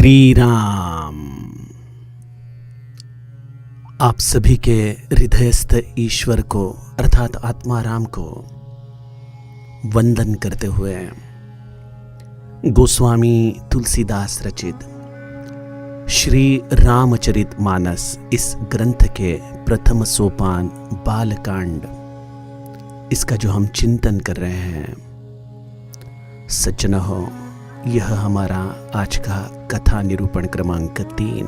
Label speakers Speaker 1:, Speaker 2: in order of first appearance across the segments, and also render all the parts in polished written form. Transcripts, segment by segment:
Speaker 1: श्री राम। आप सभी के हृदयस्थ ईश्वर को अर्थात आत्मा राम को वंदन करते हुए गोस्वामी तुलसीदास रचित श्री रामचरित मानस इस ग्रंथ के प्रथम सोपान बालकांड, इसका जो हम चिंतन कर रहे हैं, सज्जनों हो, यह हमारा आज का कथा निरूपण क्रमांक 3।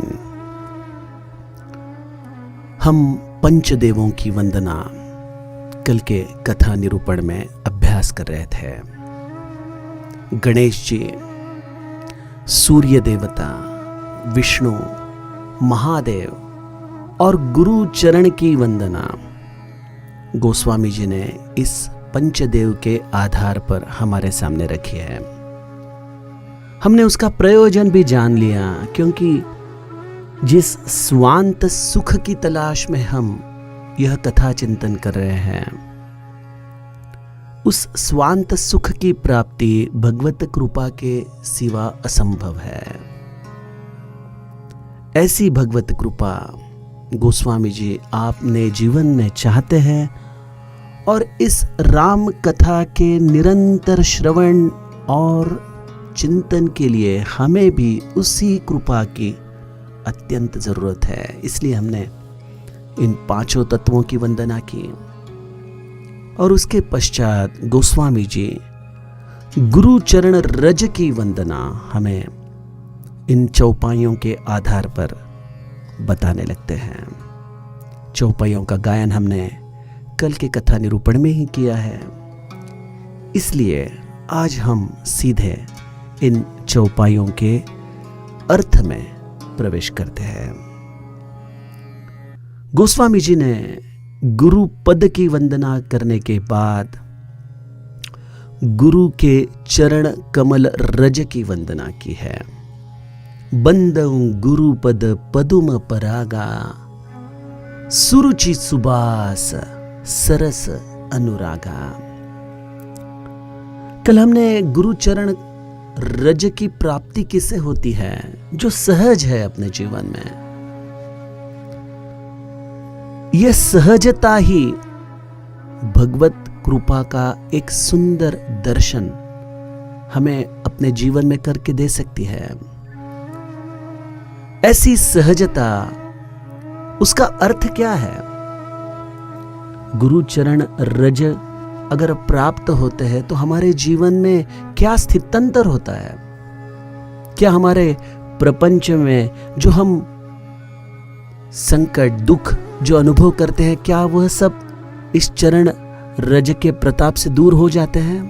Speaker 1: हम पंचदेवों की वंदना कल के कथा निरूपण में अभ्यास कर रहे थे। गणेश जी, सूर्य देवता, विष्णु, महादेव और गुरु चरण की वंदना गोस्वामी जी ने इस पंचदेव के आधार पर हमारे सामने रखी है। हमने उसका प्रयोजन भी जान लिया, क्योंकि जिस स्वांत सुख की तलाश में हम यह कथा चिंतन कर रहे हैं, उस स्वांत सुख की प्राप्ति भगवत कृपा के सिवा असंभव है। ऐसी भगवत कृपा गोस्वामी जी आपने जीवन में चाहते हैं, और इस राम कथा के निरंतर श्रवण और चिंतन के लिए हमें भी उसी कृपा की अत्यंत जरूरत है। इसलिए हमने इन 5 तत्वों की वंदना की, और उसके पश्चात गोस्वामी जी गुरु चरण रज की वंदना हमें इन चौपाइयों के आधार पर बताने लगते हैं। चौपाइयों का गायन हमने कल के कथा निरूपण में ही किया है, इसलिए आज हम सीधे इन चौपाइयों के अर्थ में प्रवेश करते हैं। गोस्वामी जी ने गुरु पद की वंदना करने के बाद गुरु के चरण कमल रज की वंदना की है। बंदऊ गुरु पद पदुम परागा, सुरुचि सुबास सरस अनुरागा। कल हमने गुरु चरण रज की प्राप्ति किससे होती है, जो सहज है अपने जीवन में। यह सहजता ही भगवत कृपा का एक सुंदर दर्शन हमें अपने जीवन में करके दे सकती है। ऐसी सहजता, उसका अर्थ क्या है? गुरु चरण रज अगर प्राप्त होते हैं तो हमारे जीवन में क्या स्थित्यंतर होता है? क्या हमारे प्रपंच में जो हम संकट दुख जो अनुभव करते हैं, क्या वह सब इस चरण रज के प्रताप से दूर हो जाते हैं?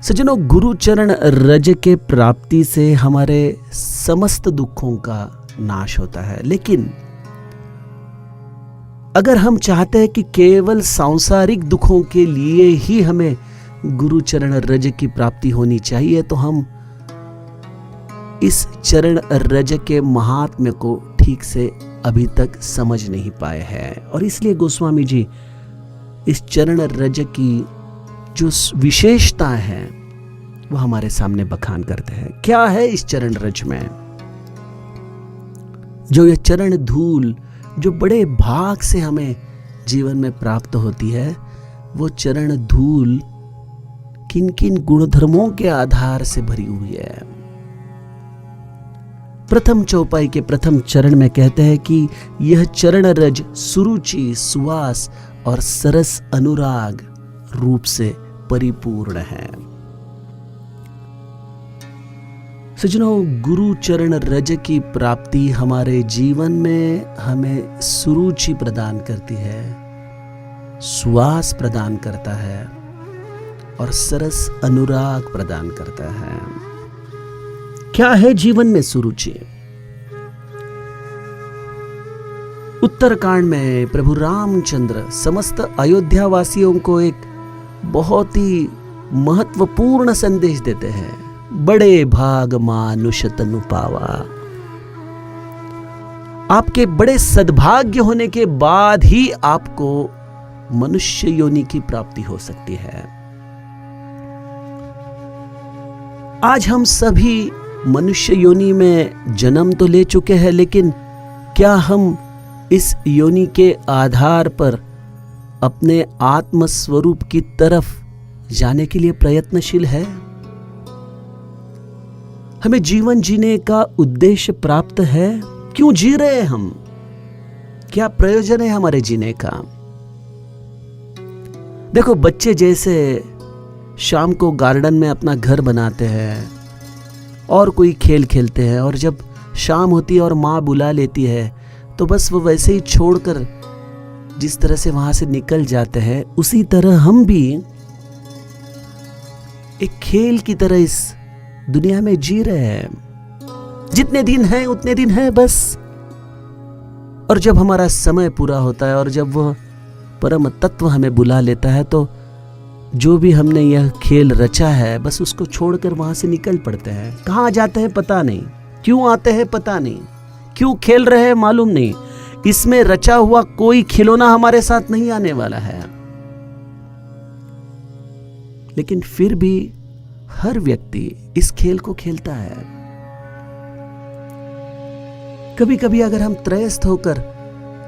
Speaker 1: सज्जनों, गुरु चरण रज के प्राप्ति से हमारे समस्त दुखों का नाश होता है। लेकिन अगर हम चाहते हैं कि केवल सांसारिक दुखों के लिए ही हमें गुरु चरण रज की प्राप्ति होनी चाहिए, तो हम इस चरण रज के महात्म्य को ठीक से अभी तक समझ नहीं पाए हैं। और इसलिए गोस्वामी जी इस चरण रज की जो विशेषता है वो हमारे सामने बखान करते हैं। क्या है इस चरण रज में? जो ये चरण धूल जो बड़े भाग से हमें जीवन में प्राप्त होती है, वो चरण धूल किन किन गुणधर्मों के आधार से भरी हुई है? प्रथम चौपाई के प्रथम चरण में कहते हैं कि यह चरण रज सुरुचि सुवास और सरस अनुराग रूप से परिपूर्ण है। सज्जनों, गुरु चरण रज की प्राप्ति हमारे जीवन में हमें सुरुचि प्रदान करती है, सुवास प्रदान करता है और सरस अनुराग प्रदान करता है। क्या है जीवन में सुरुचि? उत्तरकांड में प्रभु रामचंद्र समस्त अयोध्या वासियों को एक बहुत ही महत्वपूर्ण संदेश देते हैं। बड़े भाग मानुष तनु पावा। आपके बड़े सद्भाग्य होने के बाद ही आपको मनुष्य योनि की प्राप्ति हो सकती है। आज हम सभी मनुष्य योनि में जन्म तो ले चुके हैं, लेकिन क्या हम इस योनि के आधार पर अपने आत्म स्वरूप की तरफ जाने के लिए प्रयत्नशील है? हमें जीवन जीने का उद्देश्य प्राप्त है? क्यों जी रहे हैं हम? क्या प्रयोजन है हमारे जीने का? देखो, बच्चे जैसे शाम को गार्डन में अपना घर बनाते हैं और कोई खेल खेलते हैं, और जब शाम होती है और माँ बुला लेती है तो बस वो वैसे ही छोड़कर जिस तरह से वहां से निकल जाते हैं, उसी तरह हम भी एक खेल की तरह इस दुनिया में जी रहे हैं। जितने दिन हैं उतने दिन हैं बस। और जब हमारा समय पूरा होता है और जब वह परम तत्व हमें बुला लेता है, तो जो भी हमने यह खेल रचा है बस उसको छोड़कर वहां से निकल पड़ते हैं। कहाँ जाते हैं पता नहीं, क्यों आते हैं पता नहीं, क्यों खेल रहे हैं मालूम नहीं। इसमें रचा हुआ कोई खिलौना हमारे साथ नहीं आने वाला है। लेकिन फिर भी हर व्यक्ति इस खेल को खेलता है। कभी कभी अगर हम त्रयस्थ होकर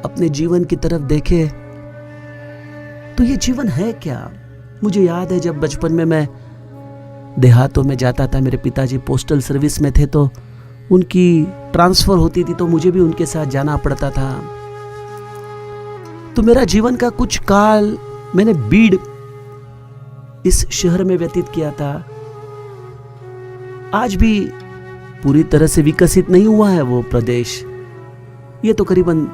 Speaker 1: अपने जीवन की तरफ देखें तो ये जीवन है क्या? मुझे याद है जब बचपन में मैं देहातों में जाता था, मेरे पिताजी पोस्टल सर्विस में थे, तो उनकी ट्रांसफर होती थी तो मुझे भी उनके साथ जाना पड़ता था। तो मेरा जीवन का कुछ काल मैंने बीड़ इस शहर में व्यतीत किया था। आज भी पूरी तरह से विकसित नहीं हुआ है वो प्रदेश। ये तो करीबन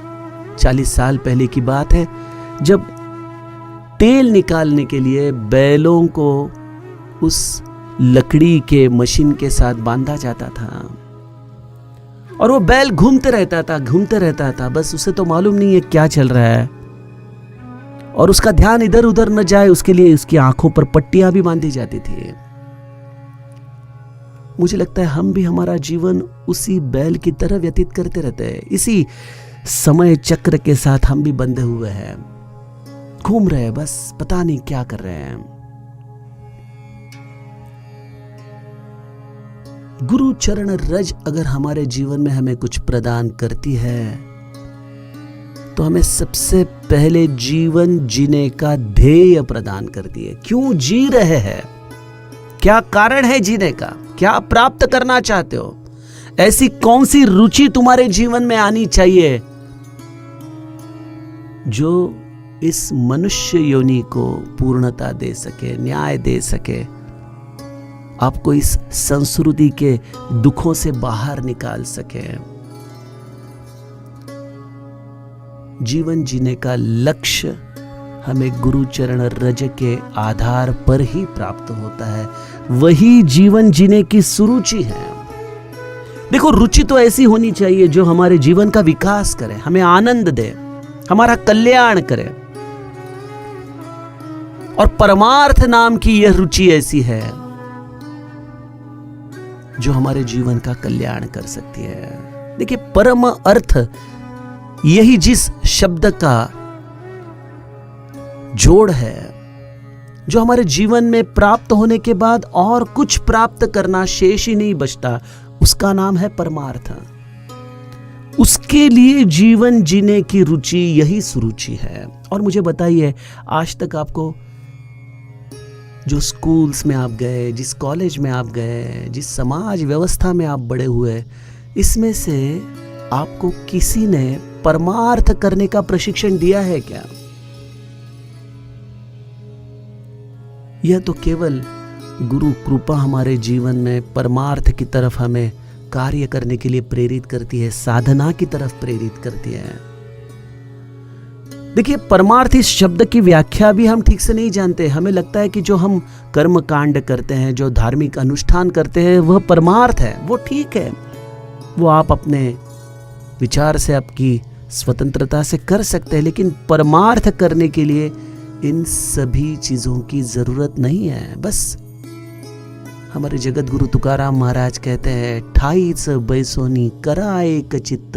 Speaker 1: 40 साल पहले की बात है, जब तेल निकालने के लिए बैलों को उस लकड़ी के मशीन के साथ बांधा जाता था और वो बैल घूमते रहता था, बस उसे तो मालूम नहीं है क्या चल रहा है, और उसका ध्यान इधर उधर न जाए उसके लिए उसकी आंखों पर पट्टियां भी बांधी जाती थी। मुझे लगता है हम भी हमारा जीवन उसी बैल की तरह व्यतीत करते रहते हैं। इसी समय चक्र के साथ हम भी बंधे हुए हैं, घूम रहे हैं, बस पता नहीं क्या कर रहे हैं। गुरु चरण रज अगर हमारे जीवन में हमें कुछ प्रदान करती है तो हमें सबसे पहले जीवन जीने का ध्येय प्रदान करती है। क्यों जी रहे हैं, क्या कारण है जीने का, क्या प्राप्त करना चाहते हो, ऐसी कौन सी रुचि तुम्हारे जीवन में आनी चाहिए जो इस मनुष्य योनि को पूर्णता दे सके, न्याय दे सके, आपको इस संस्कृति के दुखों से बाहर निकाल सके। जीवन जीने का लक्ष्य हमें गुरु चरण रज के आधार पर ही प्राप्त होता है। वही जीवन जीने की सुरुचि है। देखो, रुचि तो ऐसी होनी चाहिए जो हमारे जीवन का विकास करे, हमें आनंद दे, हमारा कल्याण करे। और परमार्थ नाम की यह रुचि ऐसी है जो हमारे जीवन का कल्याण कर सकती है। देखिए, परम अर्थ यही जिस शब्द का जोड़ है, जो हमारे जीवन में प्राप्त होने के बाद और कुछ प्राप्त करना शेष ही नहीं बचता, उसका नाम है परमार्थ। उसके लिए जीवन जीने की रुचि यही सुरुचि है। और मुझे बताइए, आज तक आपको जो स्कूल्स में आप गए, जिस कॉलेज में आप गए, जिस समाज व्यवस्था में आप बड़े हुए, इसमें से आपको किसी ने परमार्थ करने का प्रशिक्षण दिया है क्या? यह तो केवल गुरु कृपा हमारे जीवन में परमार्थ की तरफ हमें कार्य करने के लिए प्रेरित करती है, साधना की तरफ प्रेरित करती है। देखिए, परमार्थ इस शब्द की व्याख्या भी हम ठीक से नहीं जानते। हमें लगता है कि जो हम कर्म कांड करते हैं, जो धार्मिक अनुष्ठान करते हैं, वह परमार्थ है। वो ठीक है, वो आप अपने विचार से, आपकी स्वतंत्रता से कर सकते हैं, लेकिन परमार्थ करने के लिए इन सभी चीजों की जरूरत नहीं है। बस हमारे जगत गुरु तुकाराम महाराज कहते हैं, ठाईच बैसोनी करा एक चित्त,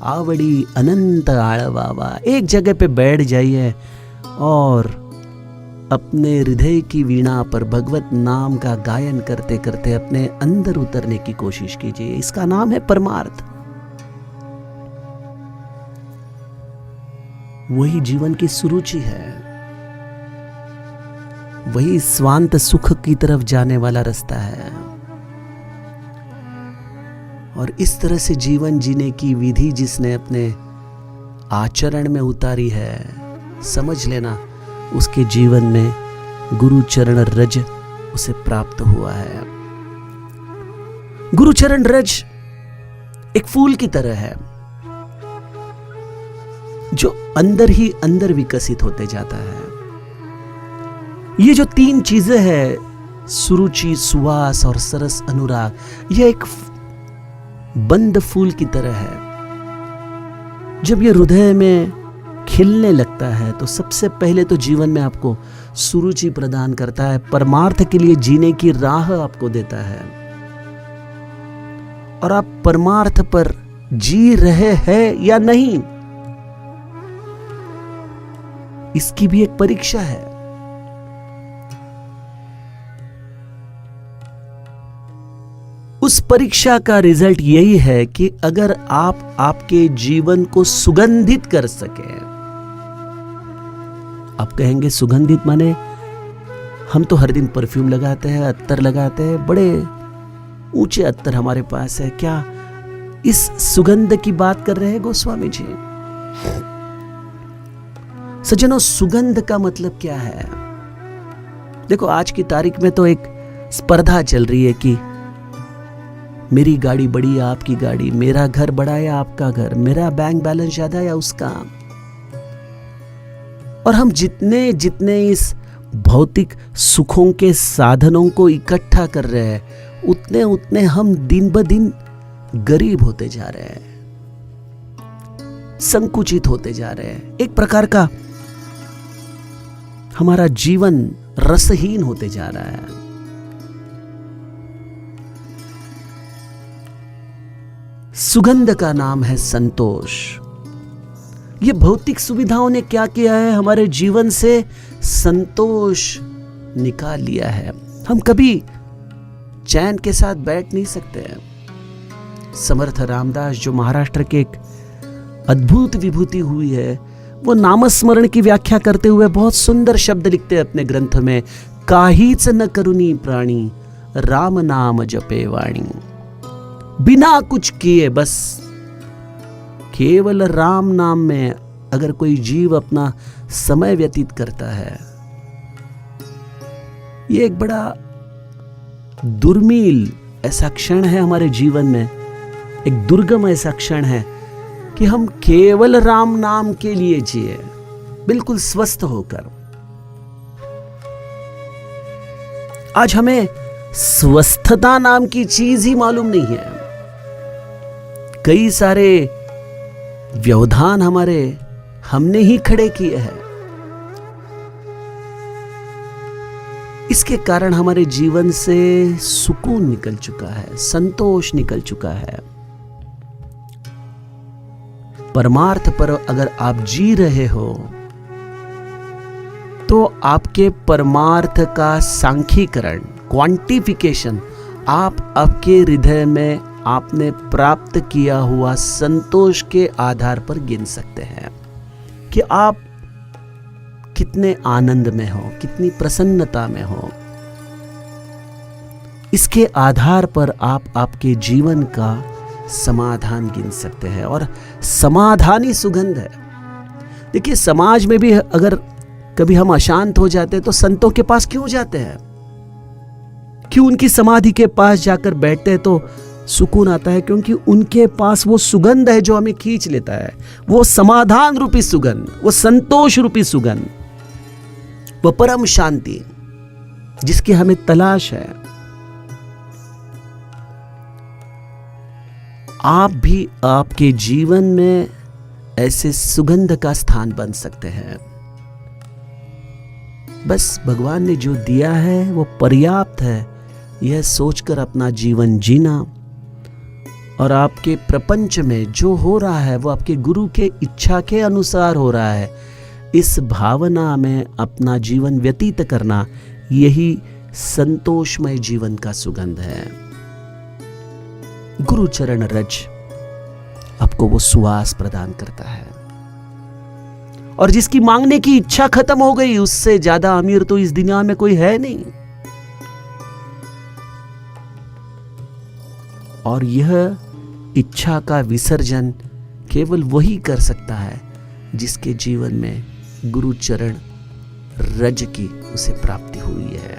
Speaker 1: आवड़ी अनंत आळवावा। एक जगह पे बैठ जाइए और अपने हृदय की वीणा पर भगवत नाम का गायन करते करते अपने अंदर उतरने की कोशिश कीजिए। इसका नाम है परमार्थ। वही जीवन की सुरुचि है, वही स्वांत सुख की तरफ जाने वाला रास्ता है। और इस तरह से जीवन जीने की विधि जिसने अपने आचरण में उतारी है, समझ लेना उसके जीवन में गुरु चरण रज उसे प्राप्त हुआ है। गुरु चरण रज एक फूल की तरह है जो अंदर ही अंदर विकसित होते जाता है। ये जो तीन चीजें हैं, सुरुचि, सुवास और सरस अनुराग, यह एक बंद फूल की तरह है। जब ये हृदय में खिलने लगता है तो सबसे पहले तो जीवन में आपको सुरुचि प्रदान करता है, परमार्थ के लिए जीने की राह आपको देता है। और आप परमार्थ पर जी रहे हैं या नहीं, इसकी भी एक परीक्षा है। उस परीक्षा का रिजल्ट यही है कि अगर आप आपके जीवन को सुगंधित कर सके। आप कहेंगे सुगंधित माने हम तो हर दिन परफ्यूम लगाते हैं, अत्तर लगाते हैं, बड़े ऊंचे अत्तर हमारे पास है, क्या इस सुगंध की बात कर रहे हैं गोस्वामी जी? सज्जनों, सुगंध का मतलब क्या है? देखो, आज की तारीख में तो एक स्पर्धा चल रही है कि मेरी गाड़ी बड़ी या आपकी गाड़ी, मेरा घर बड़ा या आपका घर, मेरा बैंक बैलेंस ज्यादा या उसका। और हम जितने जितने इस भौतिक सुखों के साधनों को इकट्ठा कर रहे हैं, उतने उतने हम दिन ब दिन गरीब होते जा रहे हैं, संकुचित होते जा रहे हैं। एक प्रकार का हमारा जीवन रसहीन होते जा रहा है। सुगंध का नाम है संतोष। ये भौतिक सुविधाओं ने क्या किया है? हमारे जीवन से संतोष निकाल लिया है। हम कभी चैन के साथ बैठ नहीं सकते हैं। समर्थ रामदास, जो महाराष्ट्र के एक अद्भुत विभूति हुई है, वो नामस्मरण की व्याख्या करते हुए बहुत सुंदर शब्द लिखते हैं अपने ग्रंथ में, काहीच न करुनी प्राणी, राम नाम जपे वाणी। बिना कुछ किए, बस केवल राम नाम में अगर कोई जीव अपना समय व्यतीत करता है, ये एक बड़ा दुर्मिल ऐसा क्षण है हमारे जीवन में, एक दुर्गम ऐसा क्षण है कि हम केवल राम नाम के लिए जिए, बिल्कुल स्वस्थ होकर। आज हमें स्वस्थता नाम की चीज ही मालूम नहीं है। कई सारे व्यवधान हमने ही खड़े किए हैं। इसके कारण हमारे जीवन से सुकून निकल चुका है, संतोष निकल चुका है। परमार्थ पर अगर आप जी रहे हो तो आपके परमार्थ का सांख्यीकरण, क्वांटिफिकेशन, आप आपके हृदय में आपने प्राप्त किया हुआ संतोष के आधार पर गिन सकते हैं कि आप कितने आनंद में हो, कितनी प्रसन्नता में हो। इसके आधार पर आप आपके जीवन का समाधान गिन सकते हैं। और समाधान ही सुगंध है। देखिए, समाज में भी अगर कभी हम अशांत हो जाते हैं तो संतों के पास क्यों जाते हैं? क्यों उनकी समाधि के पास जाकर बैठते हैं तो सुकून आता है? क्योंकि उनके पास वो सुगंध है जो हमें खींच लेता है। वो समाधान रूपी सुगंध, वो संतोष रूपी सुगंध, वो परम शांति जिसकी हमें तलाश है। आप भी आपके जीवन में ऐसे सुगंध का स्थान बन सकते हैं। बस भगवान ने जो दिया है वो पर्याप्त है, यह सोचकर अपना जीवन जीना। और आपके प्रपंच में जो हो रहा है वो आपके गुरु के इच्छा के अनुसार हो रहा है, इस भावना में अपना जीवन व्यतीत करना, यही संतोषमय जीवन का सुगंध है। गुरु चरण रज आपको वो सुवास प्रदान करता है, और जिसकी मांगने की इच्छा खत्म हो गई, उससे ज्यादा अमीर तो इस दुनिया में कोई है नहीं। और यह इच्छा का विसर्जन केवल वही कर सकता है जिसके जीवन में गुरु चरण रज की उसे प्राप्ति हुई है।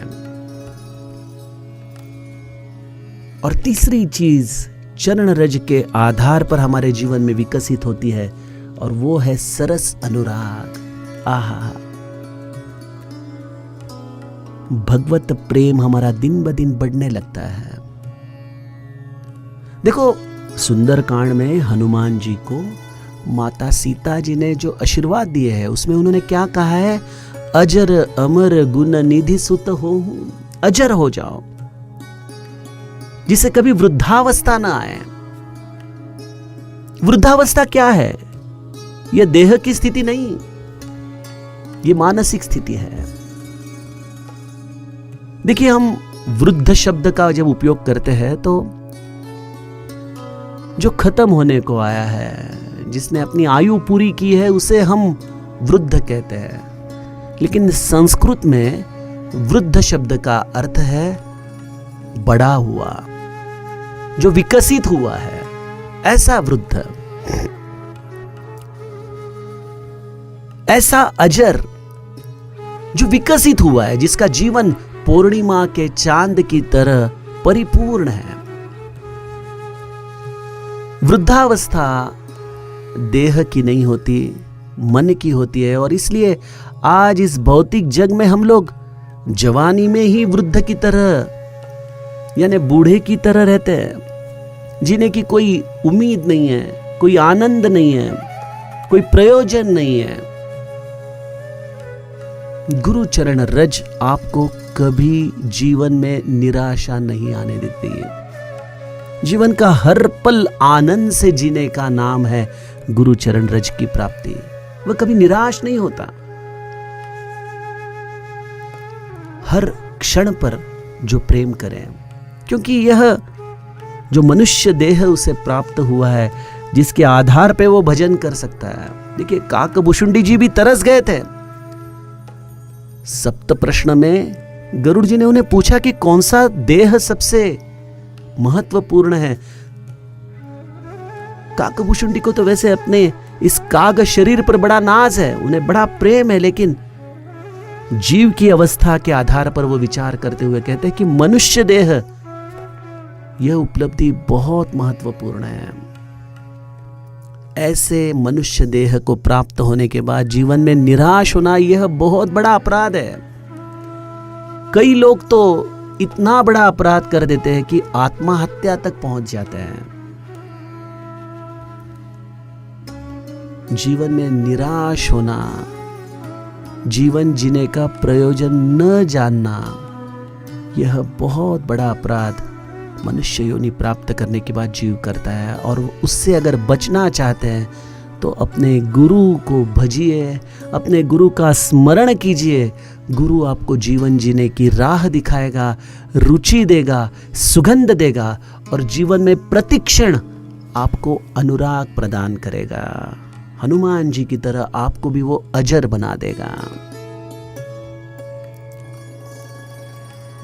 Speaker 1: और तीसरी चीज चरण रज के आधार पर हमारे जीवन में विकसित होती है, और वो है सरस अनुराग। आहा, भगवत प्रेम हमारा दिन ब दिन बढ़ने लगता है। देखो, सुंदरकांड में हनुमान जी को माता सीता जी ने जो आशीर्वाद दिए हैं, उसमें उन्होंने क्या कहा है? अजर अमर गुण निधि सुत हो, अजर हो जाओ, जिसे कभी वृद्धावस्था ना आए। वृद्धावस्था क्या है? यह देह की स्थिति नहीं, यह मानसिक स्थिति है। देखिए, हम वृद्ध शब्द का जब उपयोग करते हैं तो जो खत्म होने को आया है, जिसने अपनी आयु पूरी की है, उसे हम वृद्ध कहते हैं। लेकिन संस्कृत में वृद्ध शब्द का अर्थ है बड़ा हुआ, जो विकसित हुआ है, ऐसा वृद्ध, ऐसा अजर जो विकसित हुआ है, जिसका जीवन पूर्णिमा के चांद की तरह परिपूर्ण है। वृद्धावस्था देह की नहीं होती, मन की होती है। और इसलिए आज इस भौतिक जग में हम लोग जवानी में ही वृद्ध की तरह, यानी बूढ़े की तरह रहते हैं। जीने की कोई उम्मीद नहीं है, कोई आनंद नहीं है, कोई प्रयोजन नहीं है। गुरु चरण रज आपको कभी जीवन में निराशा नहीं आने देती है। जीवन का हर पल आनंद से जीने का नाम है गुरु चरण रज की प्राप्ति। वह कभी निराश नहीं होता। हर क्षण पर जो प्रेम करें, क्योंकि यह जो मनुष्य देह उसे प्राप्त हुआ है, जिसके आधार पे वो भजन कर सकता है। देखिए, काकभूषुंडी जी भी तरस गए थे। सप्त प्रश्न में गरुड़ जी ने उन्हें पूछा कि कौन सा देह सबसे महत्वपूर्ण है। काकभूषुंडी को तो वैसे अपने इस काग शरीर पर बड़ा नाज है, उन्हें बड़ा प्रेम है, लेकिन जीव की अवस्था के आधार पर वो विचार करते हुए कहते हैं कि मनुष्य देह, यह उपलब्धि बहुत महत्वपूर्ण है। ऐसे मनुष्य देह को प्राप्त होने के बाद जीवन में निराश होना, यह बहुत बड़ा अपराध है। कई लोग तो इतना बड़ा अपराध कर देते हैं कि आत्महत्या तक पहुंच जाते हैं। जीवन में निराश होना, जीवन जीने का प्रयोजन न जानना, यह बहुत बड़ा अपराध मनुष्य योनि प्राप्त करने के बाद जीव करता है। और उससे अगर बचना चाहते हैं तो अपने गुरु को भजिए, अपने गुरु का स्मरण कीजिए। गुरु आपको जीवन जीने की राह दिखाएगा, रुचि देगा, सुगंध देगा, और जीवन में प्रतिक्षण आपको अनुराग प्रदान करेगा। हनुमान जी की तरह आपको भी वो अजर बना देगा।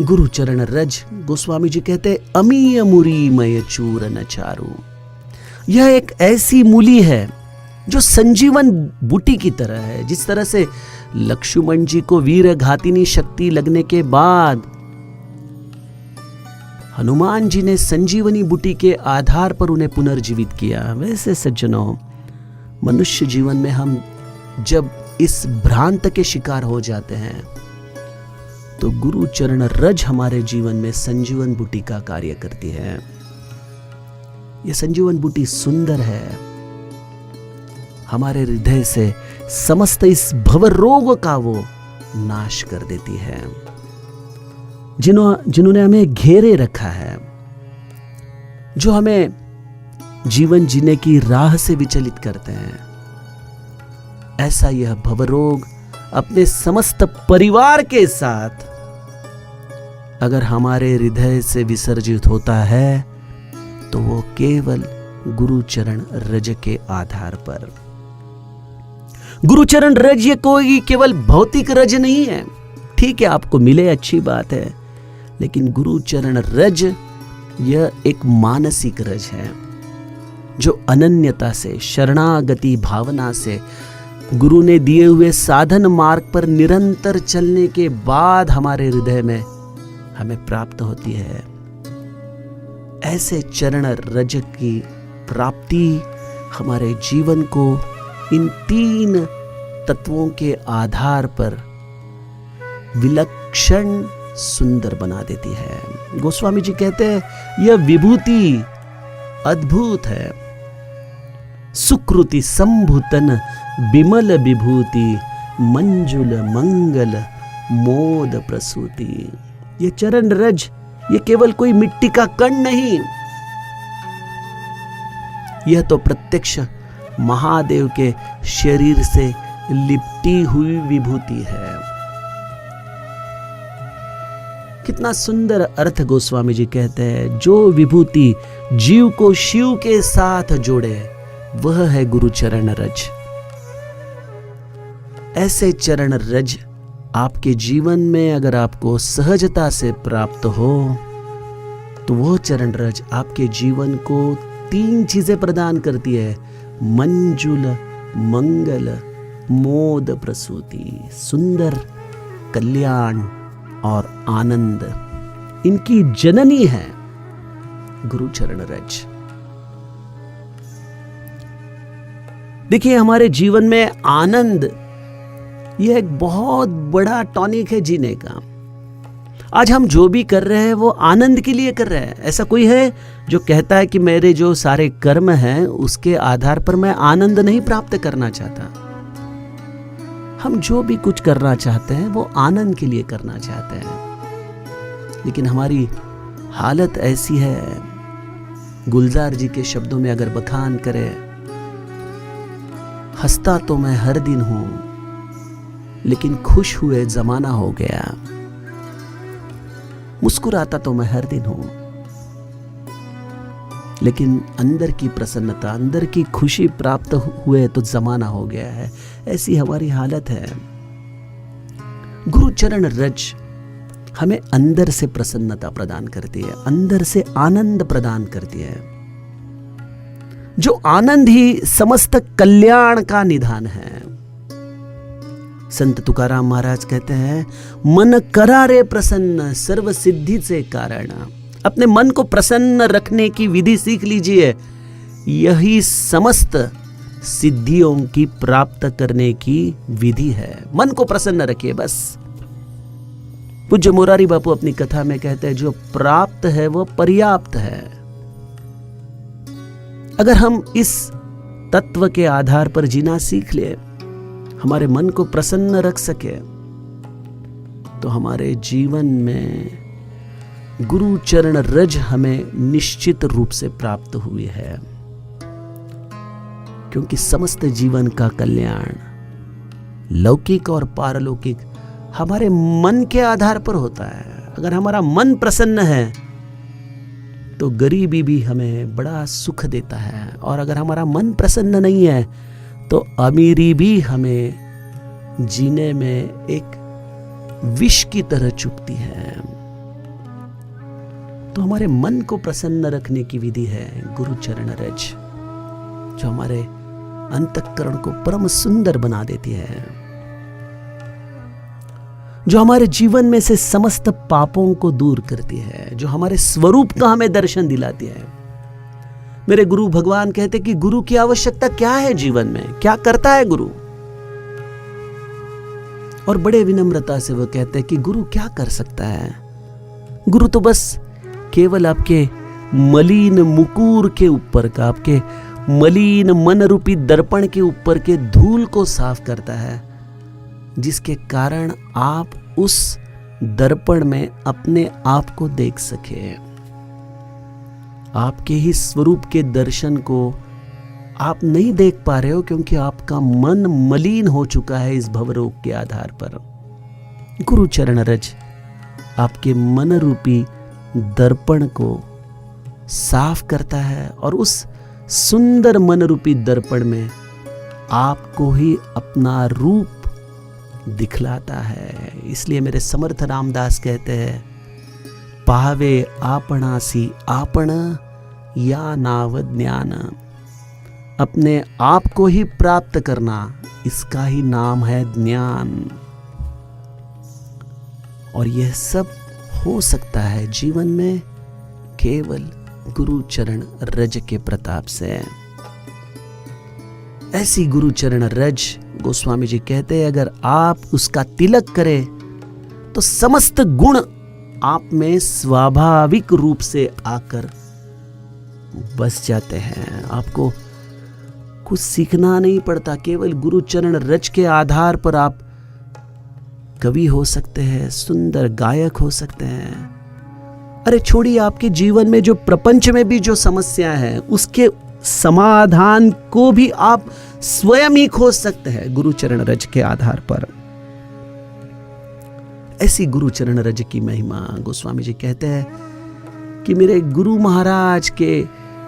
Speaker 1: गुरु चरण रज, गोस्वामी जी कहते, अमीय मुरी मय चूरन चारु। यह एक ऐसी मूली है जो संजीवन बूटी की तरह है। जिस तरह से लक्ष्मण जी को वीर घातिनी शक्ति लगने के बाद हनुमान जी ने संजीवनी बूटी के आधार पर उन्हें पुनर्जीवित किया, वैसे सज्जनों, मनुष्य जीवन में हम जब इस भ्रांत के शिकार हो जाते हैं तो गुरु चरण रज हमारे जीवन में संजीवन बूटी का कार्य करती है। यह संजीवन बूटी सुंदर है, हमारे हृदय से समस्त इस भव रोग का वो नाश कर देती है। जिन्होंने हमें घेरे रखा है, जो हमें जीवन जीने की राह से विचलित करते हैं, ऐसा यह भवरोग अपने समस्त परिवार के साथ अगर हमारे हृदय से विसर्जित होता है तो वो केवल गुरुचरण रज के आधार पर। गुरुचरण रज ये कोई केवल भौतिक रज नहीं है, ठीक है आपको मिले अच्छी बात है, लेकिन गुरुचरण रज यह एक मानसिक रज है जो अनन्यता से, शरणागति भावना से, गुरु ने दिए हुए साधन मार्ग पर निरंतर चलने के बाद हमारे हृदय में हमें प्राप्त होती है। ऐसे चरण रज की प्राप्ति हमारे जीवन को इन 3 तत्वों के आधार पर विलक्षण सुंदर बना देती है। गोस्वामी जी कहते हैं यह विभूति अद्भुत है। सुकृति संभूतन विमल विभूति मंजुल मंगल मोद प्रसूति। ये चरण रज ये केवल कोई मिट्टी का कण नहीं, यह तो प्रत्यक्ष महादेव के शरीर से लिपटी हुई विभूति है। कितना सुंदर अर्थ गोस्वामी जी कहते हैं, जो विभूति जीव को शिव के साथ जोड़े वह है गुरु चरण रज। ऐसे चरण रज आपके जीवन में अगर आपको सहजता से प्राप्त हो तो वह चरण रज आपके जीवन को 3 चीजें प्रदान करती है, मंजुल मंगल मोद प्रसूति। सुंदर, कल्याण और आनंद, इनकी जननी है गुरु चरण रज। देखिए हमारे जीवन में आनंद यह एक बहुत बड़ा टॉनिक है जीने का। आज हम जो भी कर रहे हैं वो आनंद के लिए कर रहे हैं। ऐसा कोई है जो कहता है कि मेरे जो सारे कर्म हैं उसके आधार पर मैं आनंद नहीं प्राप्त करना चाहता। हम जो भी कुछ करना चाहते हैं वो आनंद के लिए करना चाहते हैं, लेकिन हमारी हालत ऐसी है, गुलजार जी के शब्दों में अगर बखान करें, हंसता तो मैं हर दिन हूं लेकिन खुश हुए जमाना हो गया, मुस्कुराता तो मैं हर दिन हूं लेकिन अंदर की प्रसन्नता, अंदर की खुशी प्राप्त हुए तो जमाना हो गया है। ऐसी हमारी हालत है। गुरु चरण रज हमें अंदर से प्रसन्नता प्रदान करती है, अंदर से आनंद प्रदान करती है, जो आनंद ही समस्त कल्याण का निधान है। संत तुकाराम महाराज कहते हैं, मन करा रे प्रसन्न सर्व सिद्धि से कारण। अपने मन को प्रसन्न रखने की विधि सीख लीजिए, यही समस्त सिद्धियों की प्राप्त करने की विधि है। मन को प्रसन्न रखिए बस। पूज्य मुरारी बापू अपनी कथा में कहते हैं, जो प्राप्त है वो पर्याप्त है। अगर हम इस तत्व के आधार पर जीना सीख ले, हमारे मन को प्रसन्न रख सके, तो हमारे जीवन में गुरु चरण रज हमें निश्चित रूप से प्राप्त हुई है। क्योंकि समस्त जीवन का कल्याण, लौकिक और पारलौकिक, हमारे मन के आधार पर होता है। अगर हमारा मन प्रसन्न है तो गरीबी भी हमें बड़ा सुख देता है, और अगर हमारा मन प्रसन्न नहीं है तो अमीरी भी हमें जीने में एक विष की तरह चुभती है। तो हमारे मन को प्रसन्न रखने की विधि है गुरु चरण रज, जो हमारे अंतःकरण को परम सुंदर बना देती है, जो हमारे जीवन में से समस्त पापों को दूर करती है, जो हमारे स्वरूप का हमें दर्शन दिलाती है। मेरे गुरु भगवान कहते कि गुरु की आवश्यकता क्या है जीवन में, क्या करता है गुरु, और बड़े विनम्रता से वो कहते हैं कि गुरु क्या कर सकता है। गुरु तो बस केवल आपके मलिन मुकुर के ऊपर का, आपके मलिन मन रूपी दर्पण के ऊपर के धूल को साफ करता है, जिसके कारण आप उस दर्पण में अपने आप को देख सके, आपके ही स्वरूप के दर्शन को आप नहीं देख पा रहे हो क्योंकि आपका मन मलिन हो चुका है इस भवरोग के आधार पर। गुरु चरण रज आपके मन रूपी दर्पण को साफ करता है और उस सुंदर मन रूपी दर्पण में आपको ही अपना रूप दिखलाता है। इसलिए मेरे समर्थ रामदास कहते हैं, पावे आपणासी आपण या नाव ज्ञान। अपने आप को ही प्राप्त करना, इसका ही नाम है ज्ञान। और यह सब हो सकता है जीवन में केवल गुरु चरण रज के प्रताप से। ऐसी गुरु चरण रज गोस्वामी जी कहते हैं, अगर आप उसका तिलक करें तो समस्त गुण आप में स्वाभाविक रूप से आकर बस जाते हैं। आपको कुछ सीखना नहीं पड़ता, केवल गुरु चरण रज के आधार पर आप कवि हो सकते हैं, सुंदर गायक हो सकते हैं। अरे छोड़िए, आपके जीवन में जो प्रपंच में भी जो समस्या है उसके समाधान को भी आप स्वयं ही खोज सकते हैं गुरु चरण रज के आधार पर। ऐसी गुरु चरण रज की महिमा गोस्वामी जी कहते हैं कि मेरे गुरु महाराज के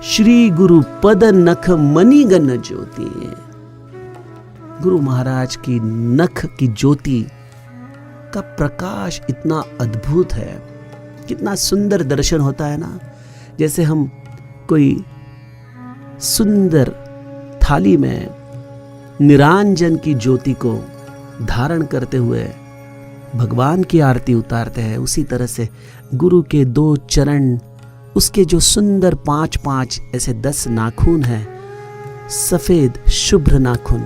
Speaker 1: श्री गुरु पद नख मणिगण ज्योति। गुरु महाराज की नख की ज्योति का प्रकाश इतना अद्भुत है, कितना सुंदर दर्शन होता है ना। जैसे हम कोई सुंदर थाली में निरांजन की ज्योति को धारण करते हुए भगवान की आरती उतारते हैं, उसी तरह से गुरु के 2 चरण, उसके जो सुंदर 5 ऐसे 10 नाखून हैं, सफेद शुभ्र नाखून,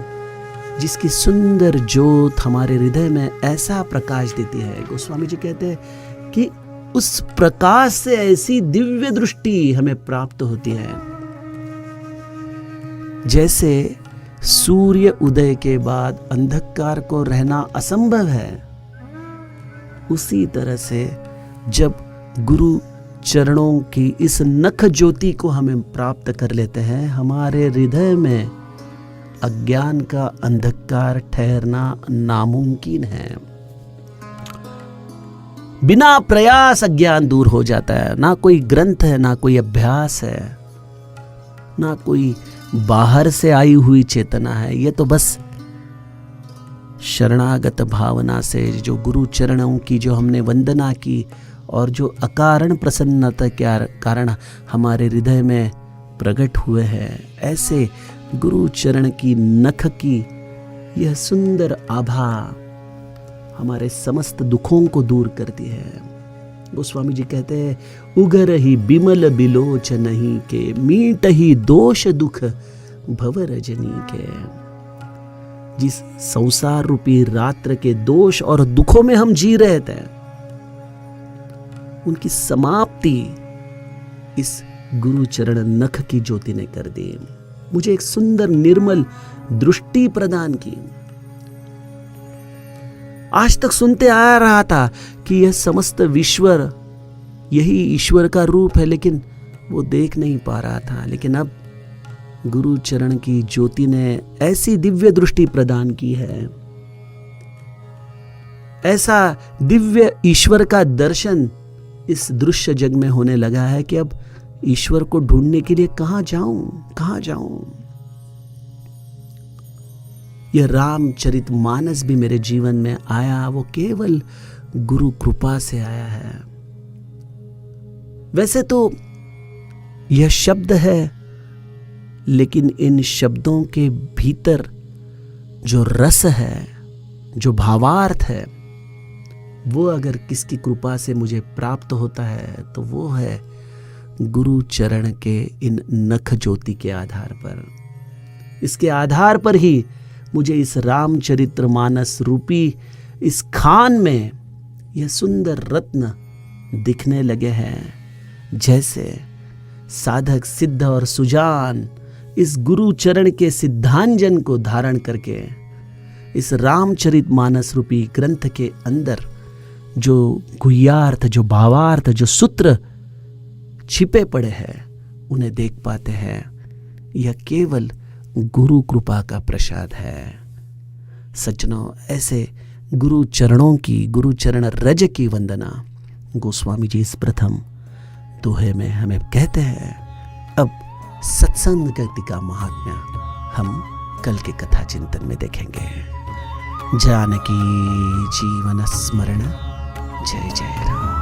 Speaker 1: जिसकी सुंदर ज्योत हमारे हृदय में ऐसा प्रकाश देती है। गोस्वामी जी कहते हैं कि उस प्रकाश से ऐसी दिव्य दृष्टि हमें प्राप्त होती है जैसे सूर्य उदय के बाद अंधकार को रहना असंभव है। उसी तरह से जब गुरु चरणों की इस नख ज्योति को हमें प्राप्त कर लेते हैं, हमारे हृदय में अज्ञान का अंधकार ठहरना नामुमकिन है। बिना प्रयास अज्ञान दूर हो जाता है। ना कोई ग्रंथ है, ना कोई अभ्यास है, ना कोई बाहर से आई हुई चेतना है। ये तो बस शरणागत भावना से जो गुरु चरणों की जो हमने वंदना की और जो अकारण प्रसन्नता के कारण हमारे हृदय में प्रकट हुए हैं, ऐसे गुरु चरण की नख की यह सुंदर आभा हमारे समस्त दुखों को दूर करती है। गोस्वामी जी कहते हैं, उगर ही बिमल बिलोचन ही के, मीट ही दोष दुख भव रजनी के। जिस संसार रूपी रात्र के दोष और दुखों में हम जी रहे थे, उनकी समाप्ति इस गुरु चरण नख की ज्योति ने कर दी। मुझे एक सुंदर निर्मल दृष्टि प्रदान की। आज तक सुनते आ रहा था कि यह समस्त विश्व यही ईश्वर का रूप है, लेकिन वो देख नहीं पा रहा था। लेकिन अब गुरु चरण की ज्योति ने ऐसी दिव्य दृष्टि प्रदान की है, ऐसा दिव्य ईश्वर का दर्शन इस दृश्य जग में होने लगा है कि अब ईश्वर को ढूंढने के लिए कहां जाऊं। यह रामचरितमानस भी मेरे जीवन में आया, वो केवल गुरु कृपा से आया है। वैसे तो यह शब्द है, लेकिन इन शब्दों के भीतर जो रस है, जो भावार्थ है, वो अगर किसकी कृपा से मुझे प्राप्त होता है तो वो है गुरु चरण के इन नख ज्योति के आधार पर। इसके आधार पर ही मुझे इस रामचरितमानस रूपी इस खान में यह सुंदर रत्न दिखने लगे हैं। जैसे साधक सिद्ध और सुजान इस गुरु चरण के सिद्धांजन को धारण करके इस रामचरितमानस रूपी ग्रंथ के अंदर जो गुह्यार्थ, जो भावार्थ, जो सूत्र छिपे पड़े हैं, उन्हें देख पाते हैं। यह केवल गुरु कृपा का प्रसाद है। सज्जनों, ऐसे गुरु चरणों की, गुरु चरण रज की वंदना गोस्वामी जी इस प्रथम दोहे में हमें कहते हैं। अब सत्संग गति का महात्म्य हम कल के कथा चिंतन में देखेंगे। जानकी जीवन स्मरण। जय जय राम।